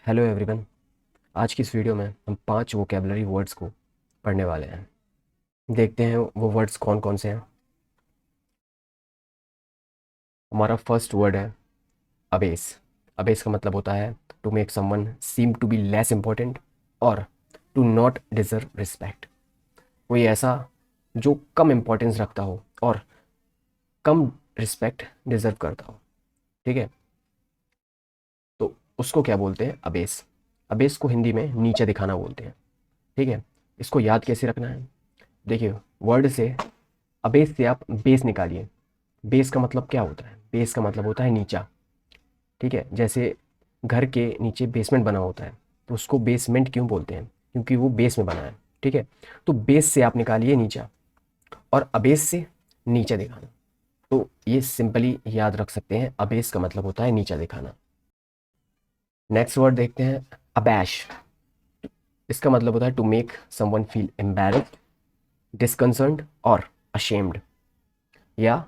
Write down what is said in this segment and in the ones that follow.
Hello everyone. आज की इस वीडियो में हम 5 वोकेबलरी वर्ड्स को पढ़ने वाले हैं। देखते हैं वो वर्ड्स कौन कौन से हैं। हमारा फर्स्ट वर्ड है अबेस। अबेस का मतलब होता है to make someone seem to be less important और टू नॉट डिजर्व रिस्पेक्ट। कोई ऐसा जो कम इम्पोर्टेंस रखता हो और कम रिस्पेक्ट डिजर्व करता हो। ठीक है, तो उसको क्या बोलते हैं? अबेस। अबेस को हिंदी में नीचे दिखाना बोलते हैं। ठीक है, इसको याद कैसे रखना है? देखिए, वर्ड से अबेस से आप बेस निकालिए। बेस का मतलब क्या होता है? बेस का मतलब होता है नीचा। ठीक है, जैसे घर के नीचे बेसमेंट बना होता है तो उसको बेसमेंट क्यों बोलते हैं? क्योंकि वो बेस में बना है। ठीक है, तो बेस से आप निकालिए नीचा और अबेस से नीचा दिखाना। तो ये सिंपली याद रख सकते हैं, अबेस का मतलब होता है नीचा दिखाना। नेक्स्ट वर्ड देखते हैं, अबैश। इसका मतलब होता है to make someone feel embarrassed, disconcerned और अशेम्ड, या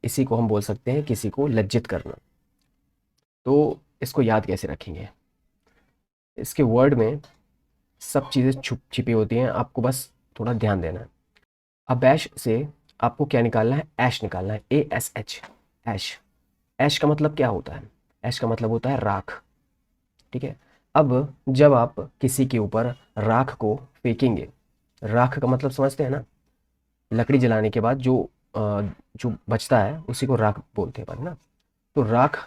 इसी को हम बोल सकते हैं किसी को लज्जित करना। तो इसको याद कैसे रखेंगे? इसके वर्ड में सब चीज़ें छुप छिपी होती हैं, आपको बस थोड़ा ध्यान देना है। अबैश से आपको क्या निकालना है? ऐश निकालना है, ASH, ऐश। ऐश का मतलब क्या होता है? ऐश का मतलब होता है राख। ठीक है, अब जब आप किसी के ऊपर राख को फेंकेंगे, राख का मतलब समझते हैं ना? लकड़ी जलाने के बाद जो बचता है उसी को राख बोलते हैं अपन ना। तो राख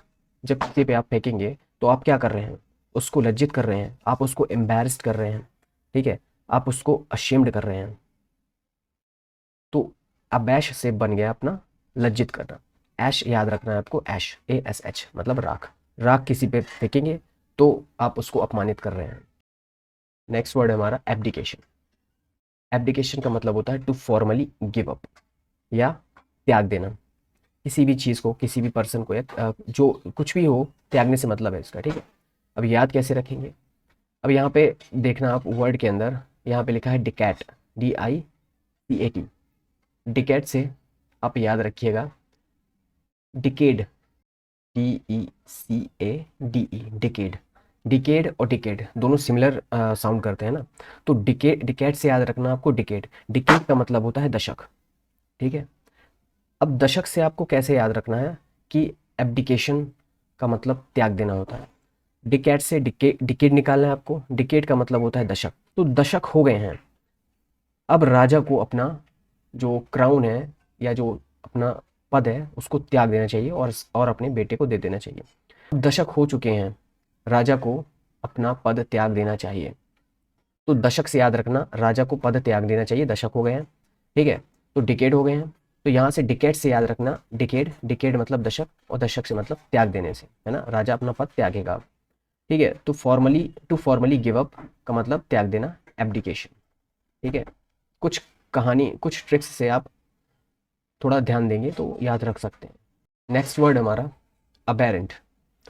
जब किसी पे आप फेंकेंगे तो आप क्या कर रहे हैं? उसको लज्जित कर रहे हैं, आप उसको एम्बैरेस्ड कर रहे हैं। ठीक है, आप उसको अशेम्ड कर रहे हैं। तो अबैश से बन गया अपना लज्जित करना। ऐश याद रखना है आपको, ऐश, ASH मतलब राख। राख किसी पे फेंकेंगे तो आप उसको अपमानित कर रहे हैं। नेक्स्ट वर्ड है हमारा एब्डिकेशन। एब्डिकेशन का मतलब होता है टू फॉर्मली गिव अप, या त्याग देना। किसी भी चीज़ को, किसी भी पर्सन को, या जो कुछ भी हो, त्यागने से मतलब है इसका। ठीक है, अब याद कैसे रखेंगे? अब यहाँ पे देखना आप वर्ड के अंदर, यहाँ पे लिखा है डिकैट, DICAT। डिकैट से आप याद रखिएगा डिकेड, DECADE, डिकेड। डिकेड और डिकेड दोनों सिमिलर साउंड करते हैं ना। तो डिकेड से याद रखना आपको डिकेड। डिकेड का मतलब होता है दशक। ठीक है, अब दशक से आपको कैसे याद रखना है कि एब्डिकेशन का मतलब त्याग देना होता है। डिकेड से डिकेड निकालना है आपको। डिकेड का मतलब होता है दशक। तो दशक हो गए हैं, अब राजा को अपना जो क्राउन है या जो अपना पद है उसको त्याग देना चाहिए और अपने बेटे को दे देना चाहिए। अब दशक हो चुके हैं, राजा को अपना पद त्याग देना चाहिए। तो दशक से याद रखना, राजा को पद त्याग देना चाहिए, दशक हो गए हैं। ठीक है, तो डिकेड हो गए हैं। तो यहाँ से डिकेड से याद रखना, डिकेड, डिकेड मतलब दशक, और दशक से मतलब त्याग देने से, है ना? राजा अपना पद त्यागेगा। ठीक है, तो टू फॉर्मली गिव अप का मतलब त्याग देना, एब्डिकेशन। ठीक है, कुछ कहानी, कुछ ट्रिक्स से आप थोड़ा ध्यान देंगे तो याद रख सकते हैं। नेक्स्ट वर्ड हमारा अबेरेंट।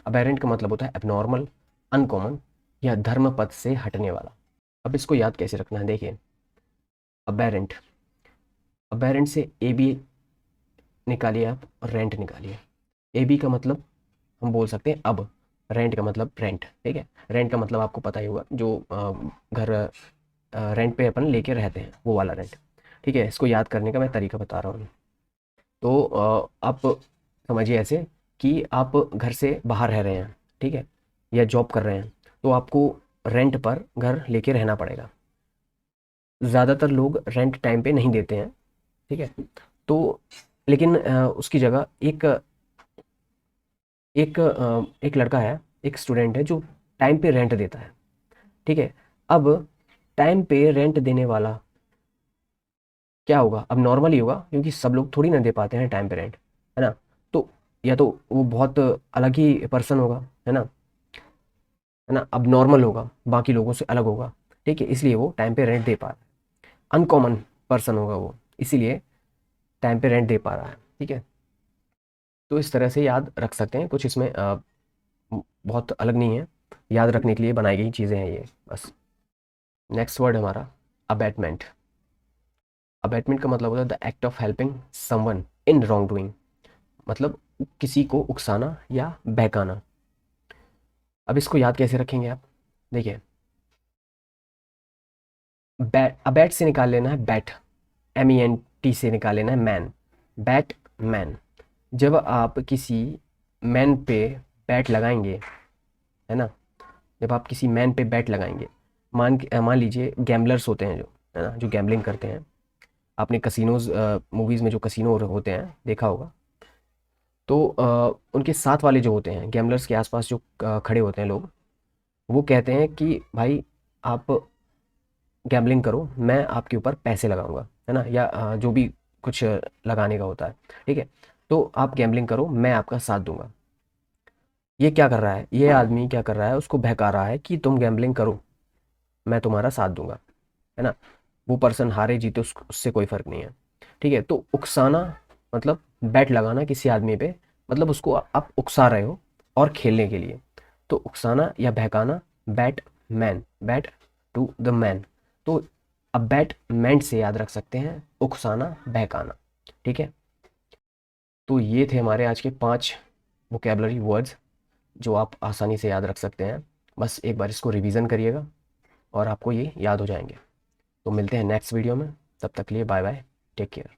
अबेरेंट का मतलब होता है एबनॉर्मल, अनकॉमन, या धर्म पथ से हटने वाला। अब इसको याद कैसे रखना है? देखिए, अबेरेंट, अबेरेंट से AB निकालिए आप और रेंट निकालिए। AB का मतलब हम बोल सकते हैं अब, रेंट का मतलब रेंट। ठीक है, रेंट का मतलब आपको पता ही होगा, जो घर रेंट पे अपन लेके रहते हैं, वो वाला रेंट। ठीक है, इसको याद करने का मैं तरीका बता रहा हूँ। तो आप समझिए ऐसे कि आप घर से बाहर रह रहे हैं, ठीक है, या जॉब कर रहे हैं, तो आपको रेंट पर घर लेके रहना पड़ेगा। ज़्यादातर लोग रेंट टाइम पे नहीं देते हैं। ठीक है, तो लेकिन उसकी जगह एक एक एक लड़का है, एक स्टूडेंट है जो टाइम पे रेंट देता है। ठीक है, अब टाइम पे रेंट देने वाला क्या होगा? अब नॉर्मल ही होगा, क्योंकि सब लोग थोड़ी ना दे पाते हैं टाइम पे रेंट, है ना? तो या तो वो बहुत अलग ही पर्सन होगा, है ना? है ना, अब नॉर्मल होगा, बाकी लोगों से अलग होगा। ठीक है, इसलिए वो टाइम पे रेंट दे पा रहा है। अनकॉमन पर्सन होगा वो, इसीलिए टाइम पे रेंट दे पा रहा है। ठीक है, तो इस तरह से याद रख सकते हैं, कुछ इसमें बहुत अलग नहीं है, याद रखने के लिए बनाई गई चीज़ें हैं ये, बस। नेक्स्ट वर्ड हमारा अबैटमेंट। अबैटमेंट का मतलब होता है the act of helping someone in wrong doing, मतलब किसी को उकसाना या बहकाना। अब इसको याद कैसे रखेंगे आप? देखिए, बैट, अबैट से निकाल लेना है बैट, MENT से निकाल लेना है मैन, बैट मैन। जब आप किसी मैन पे बैट लगाएंगे, है ना, जब आप किसी मैन पे बैट लगाएंगे, मान लीजिए गैम्बलर्स होते हैं जो, है ना, जो गैम्बलिंग करते हैं, आपने कसिनोज मूवीज़ में जो कसिनो होते हैं देखा होगा, तो उनके साथ वाले जो होते हैं गैम्बलर्स के आसपास जो खड़े होते हैं लोग, वो कहते हैं कि भाई आप गैम्बलिंग करो, मैं आपके ऊपर पैसे लगाऊंगा, है ना, या जो भी कुछ लगाने का होता है, ठीक है, तो आप गैम्बलिंग करो, मैं आपका साथ दूंगा। ये क्या कर रहा है, ये आदमी क्या कर रहा है, उसको बहका रहा है कि तुम गैम्बलिंग करो, मैं तुम्हारा साथ दूंगा, है ना। वो पर्सन हारे जीते उससे कोई फ़र्क नहीं है, ठीक है। तो उकसाना मतलब बैट लगाना किसी आदमी पे, मतलब उसको आप उकसा रहे हो और खेलने के लिए, तो उकसाना या बहकाना, bait man, bait to the man. तो अब बैट मैन से याद रख सकते हैं उकसाना, बहकाना, ठीक है। तो ये थे हमारे आज के 5 वोकेबलरी वर्ड्स जो आप आसानी से याद रख सकते हैं। बस एक बार इसको रिवीजन करिएगा और आपको ये याद हो जाएंगे। तो मिलते हैं नेक्स्ट वीडियो में, तब तक के लिए बाय बाय, टेक केयर।